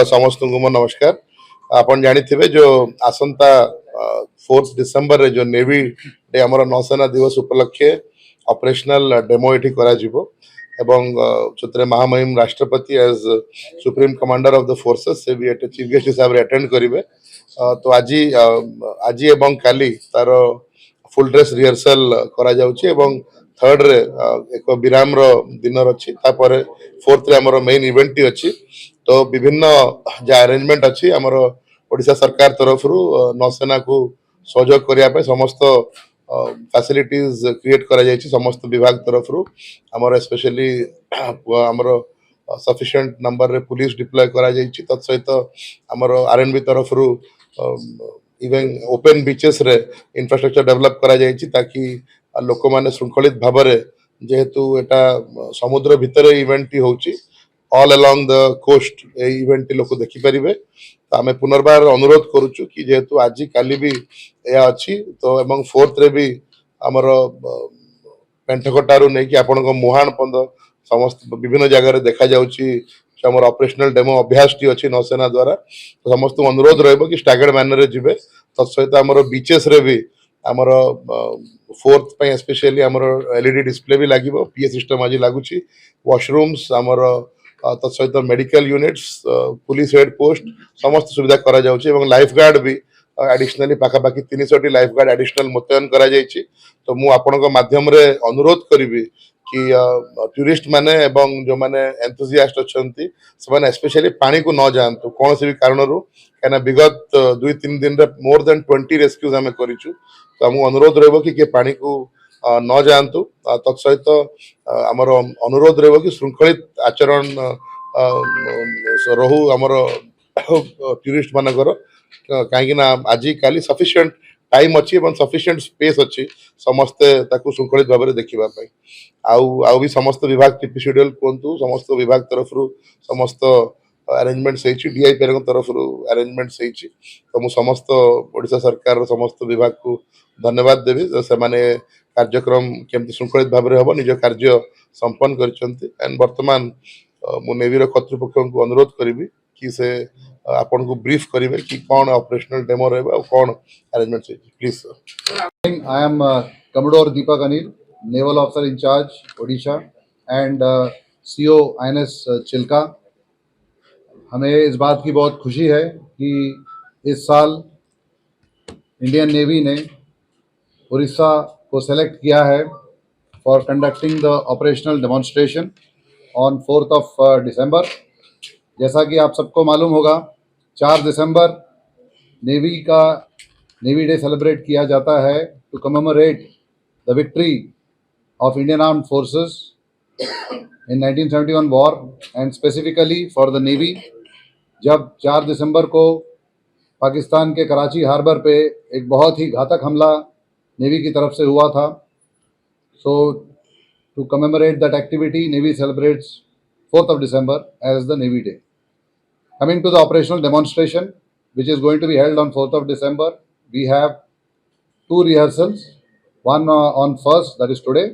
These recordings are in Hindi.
समस्त को मो नमस्कार। आपण जानिथिबे जो आसंता 4 डिसेंबर रे जो नेवी डे हमर नौसेना दिवस उपलक्षे ऑपरेशनल डेमो एठी करा जिवो एवं जोतरे महामहिम राष्ट्रपति as supreme commander of the forces से भी एटे चीफ गेस्ट हिसाब रे अटेंड करिवे। तो आज एवं काली तार फुल ड्रेस रिहर्सल करा जाउची एवं थर्ड रे एक विराम रो दिन अछि तापर फोर्थ रे हमर मेन इवेंट अछि। तो विभिन्न जो अरेंजमेंट अच्छी आमर ओडिशा सरकार तरफ नौसेना को सहयोग करने समस्त फैसिलिटीज क्रिएट करा जायछि समस्त विभाग तरफ आमर स्पेशली आमर सफिशिएंट नंबर रे पुलिस डिप्लॉय करा जायछि तत्सहित आमर आरएनबी तरफ इवन ओपन बीचेस रे इंफ्रास्ट्रक्चर डेवलप करा जायछि ताकि लोक माने श्रृंखलित भाव रे जेहेतु एटा समुद्र भितर इवेंट होछि all along the coast event लोक देखि परिबे। तो आमे पुनर्बार अनुरोध करूछु कि जेहेतु आज काली भी या अछि तो एवं फोर्थ रे भी हमर पेंठकटारू नै कि आपन को मुहान पंद समस्त विभिन्न जगह रे देखा जाउछि हमर ऑपरेशनल डेमो अभ्यास टी अछि नौसेना द्वारा। तो समस्त अनुरोध रहबो कि स्टैगर्ड मैनर रे जिवे तत्सहित हमर बीचेस रे भी हमर फोर्थ पे स्पेशली हमर एलईडी डिस्प्ले भी लागिबो पीए सिस्टम आज लागुछि वॉशरूम्स हमर तत्सहित medical units police head post समस्त सुविधा करा जाउछि एवं लाइफ गार्ड भी एडिशनली पाखापाखि 300 टी लाइफ गार्ड एडिशनल मुतयन करा जाइछि। तो मु आपन को माध्यम रे अनुरोध करिवि कि टूरिस्ट माने एवं जो माने एंथुसियास्ट अछंती से माने स्पेशली पानी को न जानतु कोन से भी कारण रु केना विगत 2-3 दिन रे मोर देन 20 रेस्क्यूज हमें करिछु। तो हम अनुरोध रहबो कि पानी को न जानतु तत्सहित आमर अनुरोध रहबो कि श्रृंखलित आचरण रहू आमर टूरिस्ट मानकर कहीं आज काली सफिशिएंट टाइम अच्छी सफिशिएंट स्पेस अच्छी समस्ते ताकू श्रृंखलित भाव में देखा आउ भी समस्त विभाग टीपी शेड्यूल कहतु समस्त विभाग तरफ समस्त अरेंजमेंट डीआईपी तरफ अरेंजमेंट तो मु समस्त ओडिशा सरकार समस्त विभाग को धन्यवाद देवी से माने कार्यक्रम केमती श्रृंखलित भाव में हम निज कार्य संपन्न कर वर्तमान मु नेवी कर्तृपक्ष को अनुरोध करी कि से आपन को ब्रीफ करिवे कि कौन ऑपरेशनल डेमो रहबा और कौन अरेंजमेंट छै please sir. I am Commodore Deepak Anil, Naval Officer in Charge, Odisha, and CO INS Chilka. हमें इस बात की बहुत खुशी है कि इस साल इंडियन नेवी ने उड़ीसा को सेलेक्ट किया है for conducting the operational demonstration on 4 दिसंबर। जैसा कि आप सबको मालूम होगा 4 दिसंबर नेवी डे सेलिब्रेट किया जाता है to commemorate the victory of Indian armed forces in 1971 war and specifically for the navy. जब 4 दिसंबर को पाकिस्तान के कराची हार्बर पे एक बहुत ही घातक हमला नेवी की तरफ से हुआ था, so to commemorate that activity navy celebrates 4 December as the Navy Day. Coming to the operational demonstration, which is going to be held on 4 December, we have 2 rehearsals, one on 1st, that is today,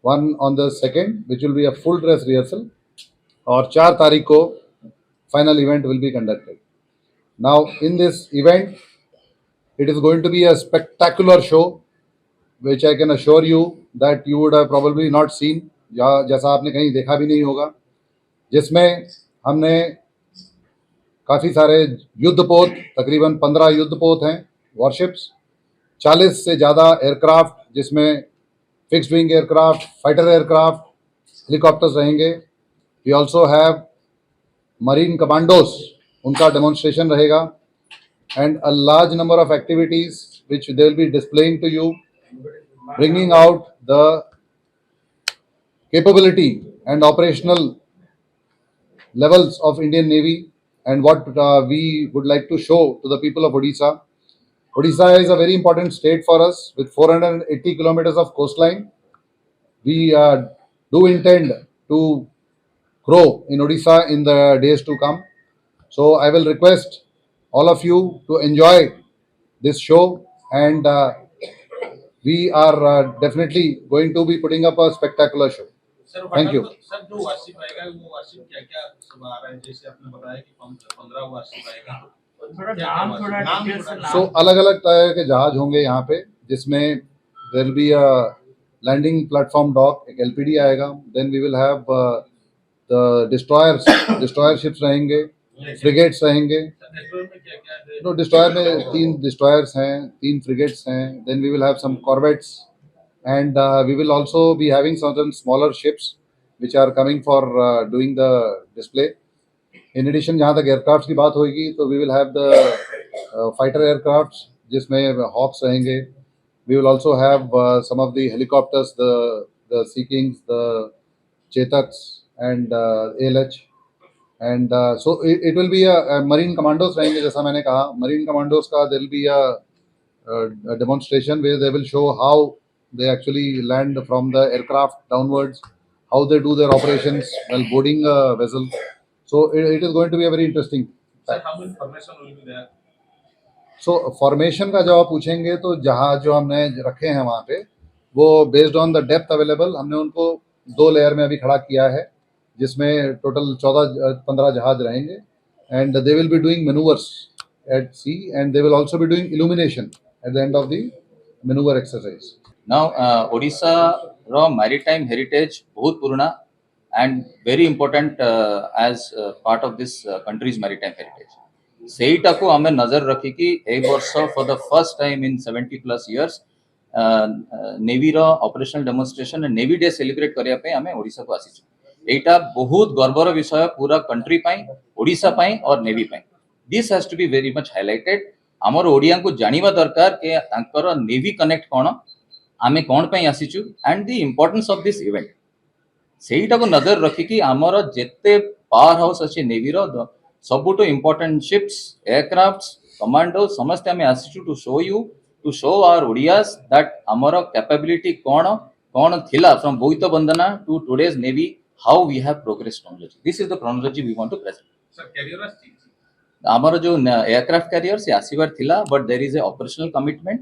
one on the 2nd, which will be a full dress rehearsal, और 4 तारीख को final event will be conducted. Now, in this event, it is going to be a spectacular show, which I can assure you that you would have probably not seen, जैसा आपने कहीं देखा भी नहीं होगा, जिसमें हमने काफ़ी सारे युद्धपोत, तकरीबन 15 युद्धपोत हैं, वॉरशिप्स, 40 से ज़्यादा एयरक्राफ्ट, जिसमें fixed wing aircraft, fighter aircraft, helicopters रहेंगे। We also have marine commandos, उनका डेमोन्स्ट्रेशन रहेगा, and a large number of activities which they will be displaying to you, bringing out the capability and operational levels of Indian Navy and what we would like to show to the people of Odisha. Odisha is a very important state for us with 480 kilometers of coastline. We do intend to grow in Odisha in the days to come. So I will request all of you to enjoy this show, and we are definitely going to be putting up a spectacular show. Thank you. Sir जो वार्षिक आएगा वो वार्षिक क्या क्या सब आ रहा है, जैसे आपने बताया कि 15 वार्षिक आएगा, थोड़ा नाम थोड़ा डिटेल से So अलग अलग तरह के जहाज होंगे यहाँ पे, जिसमें there will be a landing platform dock, एक LPD आएगा, then we will have the destroyer ships रहेंगे, frigates रहेंगे. नेटवर्क में क्या क्या है? No, destroyer में 3 destroyers हैं, 3 frigates हैं, then we will have some corvettes, and we will also be having certain smaller ships which are coming for doing the display. In addition, जहाँ तक एयरक्राफ्ट की बात होगी तो we will have the fighter aircrafts जिसमें हॉक्स रहेंगे. We will also have some of the helicopters, the Sea Kings, the Chetaks, and ALH. And so it will be a marine commandos रहेंगे, जैसा मैंने कहा. Marine commandos का there will be a demonstration where they will show how they actually land from the aircraft downwards, how they do their operations while boarding a vessel. So it is going to be a very interesting. Sir, how much information will be there? So formation का जब आप पूछेंगे तो जहाज जो हमने रखे हैं वहाँ पे, वो based on the depth available हमने उनको 2 लेयर में अभी खड़ा किया है, जिसमें टोटल 14-15 जहाज रहेंगे. And they will be doing manoeuvres at sea, and they will also be doing illumination at the end of the manoeuvre exercise. Now, Odisha ro maritime heritage बहुत पुराना and very important as part of this country's maritime heritage. ସେଇଟାକୁ ଆମେ ନଜର ରଖିକି ଏଇ ବର୍ଷ for the first time in 70+ years ନେଭିର operational demonstration navy day celebrate କରିବା ପାଇଁ ଆମେ ଓଡ଼ିଶାକୁ ଆସିଛୁ. ଏଇଟା ବହୁତ ଗର୍ବର ବିଷୟ ପୁରା କଣ୍ଟ୍ରି ପାଇଁ, ଓଡ଼ିଶା ପାଇଁ और ନେଭି ପାଇଁ. This has two B very much highlighted. ଆମର ଓଡ଼ିଆଙ୍କୁ ଜାଣିବା ଦରକାର କି ତାଙ୍କର ନେଭି କନେକ୍ଟ କ'ଣ, ଆମେ କ'ଣ ପାଇଁ ଆସିଛୁ and the importance of this event. ସେଇଟାକୁ ନଜର ରଖିକି ଆମର ଯେତେ ପାୱାର ହାଉସ୍ ଅଛି ନେଭିର ସବୁଠୁ ଇମ୍ପୋର୍ଟାଣ୍ଟ ଶିପ୍ସ, ଏୟାରକ୍ରାଫ୍ଟ, କମାଣ୍ଡୋ ସମସ୍ତେ ଆମେ ଆସିଛୁ to show our Odias that ଆମର କ୍ୟାପାବିଲିଟି କ'ଣ ଥିଲା from Boita Bandana to today's navy, how we have progress chronology. This is the chronology we want to present. Sir carrier आछि ଆମର ଯୋଉ ଏୟାରକ୍ରାଫ୍ଟ କ୍ୟାରିୟର ସେ ଆସିବାର ଥିଲା, but there is a operational commitment,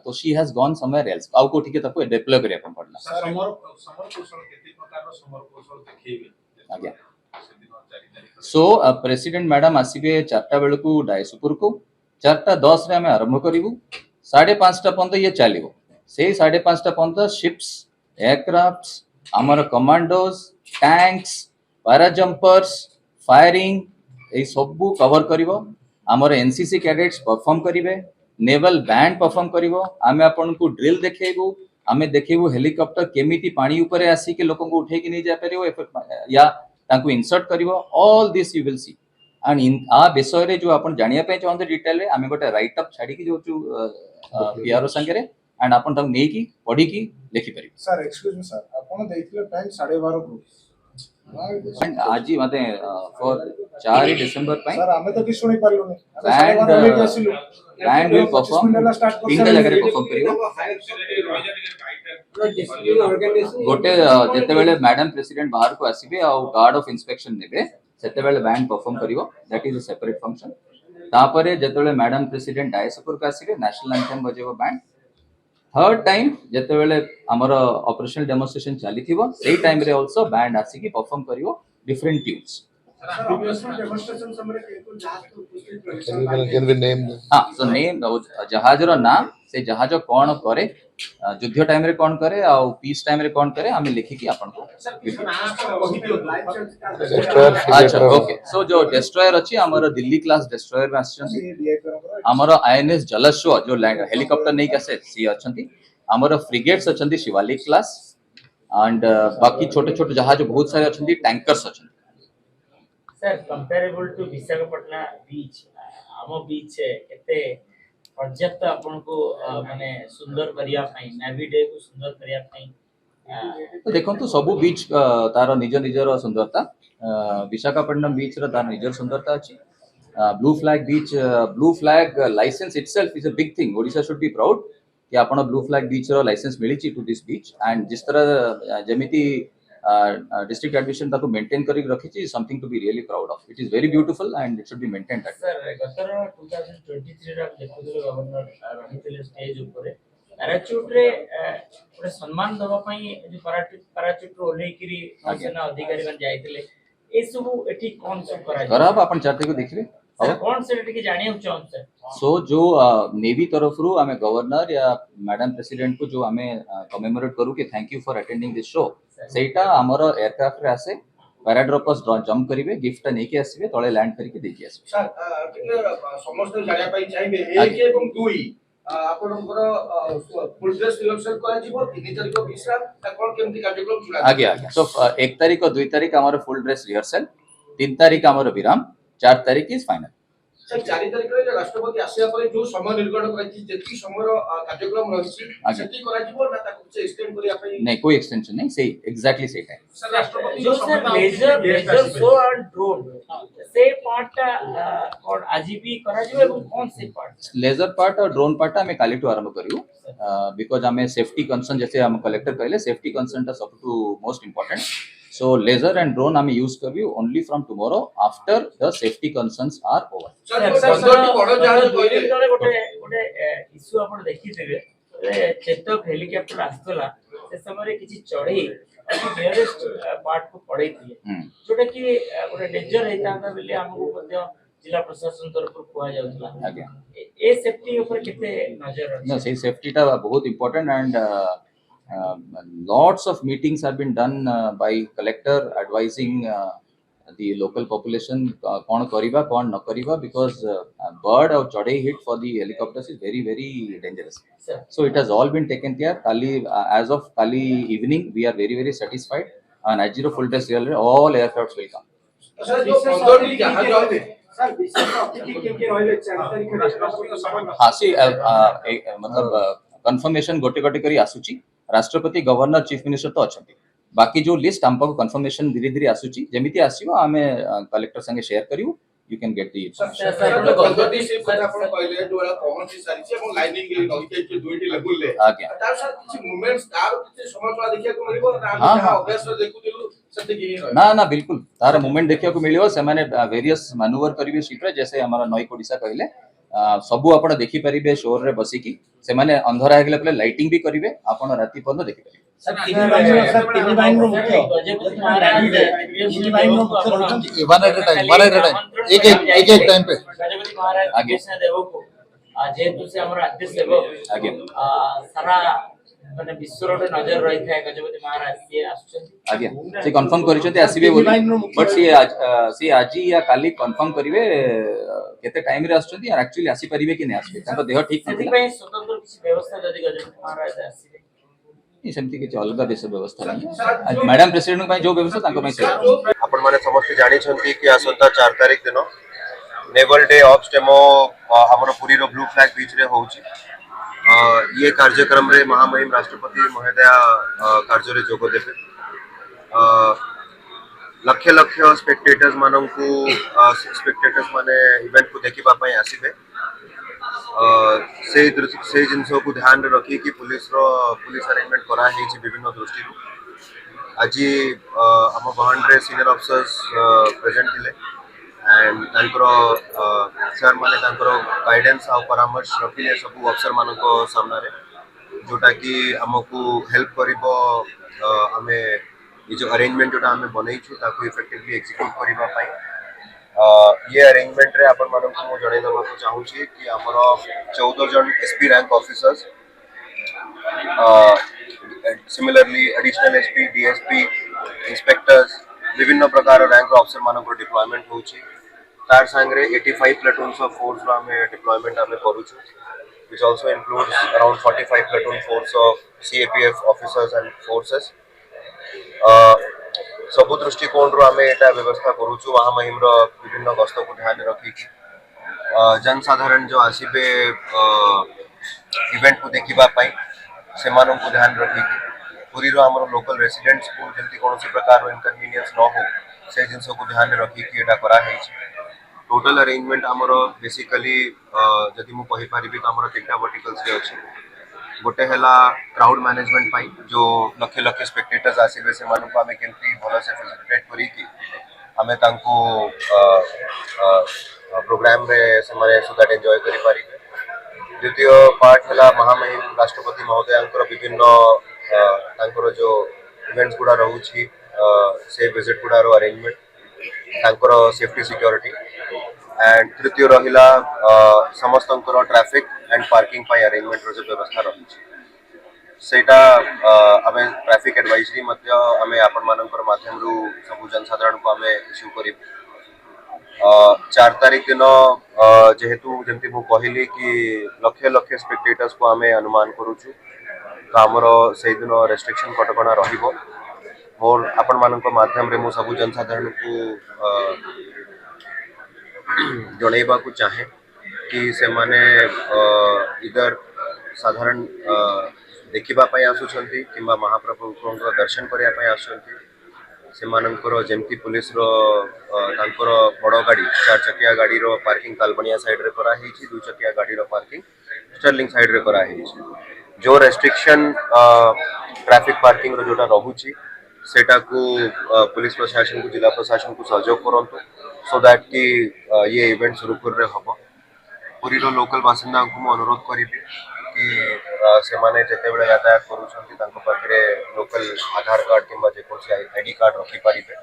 तो she has gone somewhere else. ଆଉ କୋଠିକେ ତାକୁ ଡିପ୍ଲୟ କରିବା ପାଇଁ ପଡିଲା. समर कौशल केते प्रकार समर कौशल देखैबे ଆଜ୍ଞା. सेदिन 4 तारिख. सो प्रेसिडेंट मैडम आसबे 4टा बेल को डायसपुर को, 4:10 रे आम आरंभ करूँ, 5:30 पर्यंत ये चलो. से 5:30 पर्यंत शिप्स, एयरक्राफ्ट, आमर कमांडोज, टैंक्स, पैराजंपर्स, फायरिंग ये सब कवर करिवो. आमर एनसीसी कैडेट्स परफॉर्म करिवे, नेवल बैंड परफॉर्म करिवो. आमे आपन को ड्रिल देखेबू, आमे देखेबू हेलिकॉप्टर केमिति पानी ऊपर आसी के लोगों को उठे के नहीं जा परिवो या तांको इंसर्ट करिवो. All this you will see. And in आ विषय रे जो आपण जानिया पे चाहते डिटेल रे आमे गोटे राइट अप छाडी की जो पीआरओ संगे रे एंड आपण तांको नै की पढी की लिखि परिबो. सर एक्सक्यूज मी सर, आपण देखिले टाइम 12:30 को एंड आज ही माते फॉर 4 डिसेंबर पे सर हमें तो कि सुनी पारलो नै. बैंड विल परफॉर्म 3टा जगह रे परफॉर्म करिवो. गोटे जेते बेले मैडम प्रेसिडेंट बाहर को आसीबे आ गार्ड ऑफ इंस्पेक्शन नेबे सेते बेले बैंड परफॉर्म करिवो. That is a separate function. तापरे जेते बेले मैडम प्रेसिडेंट डायसपुर को आसीबे नेशनल एंथम बजेबो बैंड. थर्ड टाइम जेते बेले हमर ऑपरेशनल डेमोन्स्ट्रेशन चली थिबो सेही टाइम रे आल्सो बैंड आसी की परफॉर्म करिवो डिफरेंट ट्यून्स. डेमोन्स्ट्रेशन समरे Can we name them? हाँ, सो नेम जहाज रो नाम, से जहाज कौन करे, युद्ध टाइम रे कौन करे और पीस टाइम रे कौन करे, हमें लिखी की अपन को. Destroyer, अच्छा, frigate, ओके. सो जो डेस्ट्रॉयर अछि हमर दिल्ली क्लास डेस्ट्रॉयर में आछन. हमर आईएनएस जलस्व जो लैंड हेलीकॉप्टर नहीं कैसे सी अछंती. हमर फ्रिगेट्स अछंती शिवालिक क्लास एंड बाकी छोटे छोटे जहाज बहुत सारे अछंती, टैंकर्स अछंती. Sir comparable to Visakhapatnam beach, आम बीच केते पर्याप्त आपन को माने सुंदर करिया पई, नेवी डे को सुंदर करिया पई. तो देखो तो सबु बीच तार निज निजर सुंदरता. विशाखापट्टनम बीच रो तार निजर सुंदरता अछि. Blue flag beach, blue flag licence itself is a big thing. Odisha should be proud कि आपण ब्लू फ्लैग बीच रो लाइसेंस मिली छि टू दिस बीच. एंड जिस तरह जेमिति डिस्ट्रिक्ट एडमिशन ताको मेंटेन करी रखी छि, something to be really proud of. It is very beautiful and it should be maintained. Sir गतर 2023 रा देखुले गवर्नर रहितले स्टेज ऊपर पैराचूट रे गोटे सम्मान दवा पई जो पैराचूट रो ओले किरी नौसेना अधिकारी मन जाइतिले ए सब एठी कोन सब करा कराब अपन 4 तारिख को देखिबे सर कोन से एठी जानिया चाहन सर सो जो नेवी तरफ रु आमे गवर्नर या मैडम प्रेसिडेंट को जो आमे कमेमोरेट करू कि thank you for attending this show सेटा हमर एयरक्राफ्ट रे आसे पैराड्रॉपर्स जंप करिवे गिफ्ट नै के आसीबे तळे लैंड करके देकी आसीबे सर टिके समस्त जानिया पाई चाहिबे 1 एवं 2 आपनकर फुल ड्रेस रिहर्सल करा जीवो 3 तारिख विश्राम ता कोन केमति कार्यक्रम चला आगे आगे सो 1 तारिख और 2 तारिख हमारे फुल ड्रेस रिहर्सल 3 तारिख हमारे विराम 4 तारिख इज फाइनल सर 4 तारिख रे राष्ट्रपति आसिया परे जो समय निर्गण करछि जेति समय कार्यक्रम रहिछि सेति करा जीवो ना ताको से एक्सटेंड करिया पई नहीं कोई एक्सटेंशन नहीं सही एग्जैक्टली सही टाइम सर राष्ट्रपति जो sir laser show and drone से पार्ट और आजीबी करा जो एवं कौन से पार्ट लेजर पार्ट और ड्रोन पार्ट हमें काली टू आरंभ करियो बिकॉज हमें सेफ्टी कंसर्न जैसे हम कलेक्टर कहले सेफ्टी कंसर्न टा सब to most important so laser and drone हमें यूज करियो only from tomorrow after the safety concerns are over sir बड़ जहाज गोटे गोटे इश्यू आपण देखिथिबे चेतक हेलिकॉप्टर आस्तला से समय किछि चढ़ी नियरेस्ट पार्ट को पड़े थिले जोटा कि गोटे डेंजर हेता बेले हमको मध्य जिला प्रशासन तरफ कुआ जाउतला आगे ए सेफ्टी ऊपर केते नजर no say safety ta बहुत important and lots of meetings have been done by collector advising the local population कौन करिबा कौन न करिबा because bird और चढ़ई hit for the helicopters is very very dangerous so it has all been taken care kali as of kali evening we are very satisfied and at zero full dress real all aircrafts will come sir जो 15 जहाज होते सर विशेष अतिथि के रहले 4 तारिख राष्ट्रपति समय हाँ सी मतलब कंफर्मेशन गोटे गोटे करी आसुची राष्ट्रपति गवर्नर चीफ मिनिस्टर तो अछंती बाकी जो लिस्ट हमको कंफर्मेशन धीरे धीरे आसुची जेमिति आसीबो आमे कलेक्टर संगे शेयर करियो you can get the sir तो 15 से पता आपण कहले जो पहुंची सारी छै এবং লাইনিং गे रही छै दुईटी लेवल ले आगे तार सर किछि मूवमेंट्स तार किछि समाचार देखिया को मिलिबो ना हम अभ्यास देखुतिलु सत्य की ना ना बिल्कुल तार मूवमेंट देखिया को मिलियो से माने वेरियस मैनूवर करिवे सीट जैसे हमारा नई ओडिसा कहले सबु आपण देखि परिबे शोर रे बसी की से माने अंधरा हेगले पले लाइटिंग भी करिवे आपण राती पर्यंत देखि परिबे सर तीन लाइन रो मुख्य गजपति महाराज तीन लाइन रो मुख्य रहउछन वन एट टाइम एक टाइम पे गजपति महाराज आगे। कृष्ण देव को जेतु से हमर आद्य सेवक आगे सारा माने विश्व रो नजर रही था गजपति महाराज से आछन आगे से कंफर्म करिसते आसीबे बोली बट से आज या काली कंफर्म करिवे केते टाइम रे आछथि और एक्चुअली आसी परिबे कि नै आसीबे ताको देह ठीक सेति नथिला पई स्वतंत्र किसी व्यवस्था जदि गजपति महाराज आसीबे ई सेमति के अलग देश व्यवस्था नहीं मैडम प्रेसिडेंट पई जो व्यवस्था ताको पई से आपण माने समस्त जानि छंती कि आसंता 4 तारिख दिन नेवल डे ऑफ स्टेमो हमर पुरी रो ब्लू फ्लैग बीच रे होउची ये कार्यक्रम रे महामहिम राष्ट्रपति महोदया कार्य रे जोग देबे लक्ष लक्ष स्पेक्टेटर्स माने इवेंट को देखिबा पई आसीबे से जिनसो को ध्यान रखी कि पुलिस अरेंजमेंट करा है विभिन्न दृष्टि आज आम बहन रे सीनियर ऑफिसर्स प्रेजेंट थिले एंड सर माने गाइडेंस आ परामर्श रखिले सब अफसर मान सामना रे जोटा कि हमको हेल्प करिबो हमें ये जो अरेंजमेंट जोटा हमें बनैछु ताको इफेक्टिवली एग्जीक्यूट करिबा पाई ये अरेंजमेंट रे आपण मानन को जणै दबा को चाहू छी कि हमर 14 जन SP rank officers similarly additional SP DSP inspectors विभिन्न प्रकार रैंक ऑफिसर मानन को डिप्लॉयमेंट होची तार संगरे 85 प्लाटून्स ऑफ फोर्स रा में डिप्लॉयमेंट हमें करू छु which also includes around 45 platoon force of CAPF officers and forces सबु दृष्टिकोण रो आमे एटा व्यवस्था करू छु वहां महिम रो विभिन्न गस्त को ध्यान रखी कि जनसाधारण जो आसीबे इवेंट को देखिबा पाई से मानन को ध्यान रखी कि पूरी रो हमर लोकल रेसिडेंट्स को जल्दी कोनोसी प्रकार रो इनकन्वीनियंस न हो से जिंसो को ध्यान रखी कि एटा करा है टोटल अरेंजमेंट हमर बेसिकली जदि मु कहि पारिबी त हमर तीनटा वर्टिकल्स रे अछि गोटे हला क्राउड मैनेजमेंट पाई जो लक्ष लक्ष स्पेक्टेटर्स आसीबे से मानन को हमें केमती भलो से फैसिलिटेट करी कि हमें तांको प्रोग्राम रे से माने सो दैट एन्जॉय करि पारिबे द्वितीय पार्ट है महामहिम राष्ट्रपति महोदयांकर विभिन्न तांकर जो इवेंट्स गुड़ा रोचे से विजिट गुड़ार अरेंजमेंट तांकर सेफ्टी सिक्योरिटी एंड तृतीय रहिला समस्त ट्रैफिक एंड पार्किंग पाई अरेंजमेंट रो जो व्यवस्था रही सेटा आमे ट्रैफिक एडवाइजरी मध्य आमे आपण मानकर माध्यम रु सब जनसाधारण को आमे इश्यू करी 4 तारीख दिन जेहेतु जमती मु कहली कि लक्ष लक्ष स्पेक्टेटर्स को आमे अनुमान करूछु तो आमर से दिन रेस्ट्रिक्शन कटकणा रहिबो मोर आपण मानक माध्यम रे मु सब जनसाधारण को जनइबा को चाहे कि से माने इधर साधारण देखिबा पई आसुछंती किंबा महाप्रभु दर्शन करिया पई आसुछंती सेमानंकर जेमती पुलिस रो तांकर बड़ गाड़ी 4 चकिया गाड़ी रो पार्किंग कालबनिया साइड रे करा हेछि 2 चकिया गाड़ी रो पार्किंग स्टर्लिंग साइड रे करा हेछि जो रेस्ट्रिक्शन ट्रैफिक पार्किंग रो जोटा रहुछि सेटा को पुलिस प्रशासन को जिला प्रशासन को सहयोग करंतु सो दैट कि ये इवेंट सुरुखुर रे हबो पुरी रो लोकल बासिंदा को अनुरोध करिबे कि से माने जते बेले यातायात करूछंती तांको पाखरे लोकल आधार कार्ड किंबा जे कोसी आईडी कार्ड रखि पारिबे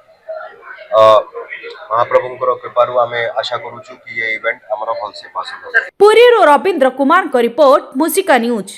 महाप्रभुंकर कृपारु आमे आशा करूछु कि ये इवेंट हमरो भलसे पास हो। पुरी रो रविंद्र कुमार को रिपोर्ट मुसिका न्यूज।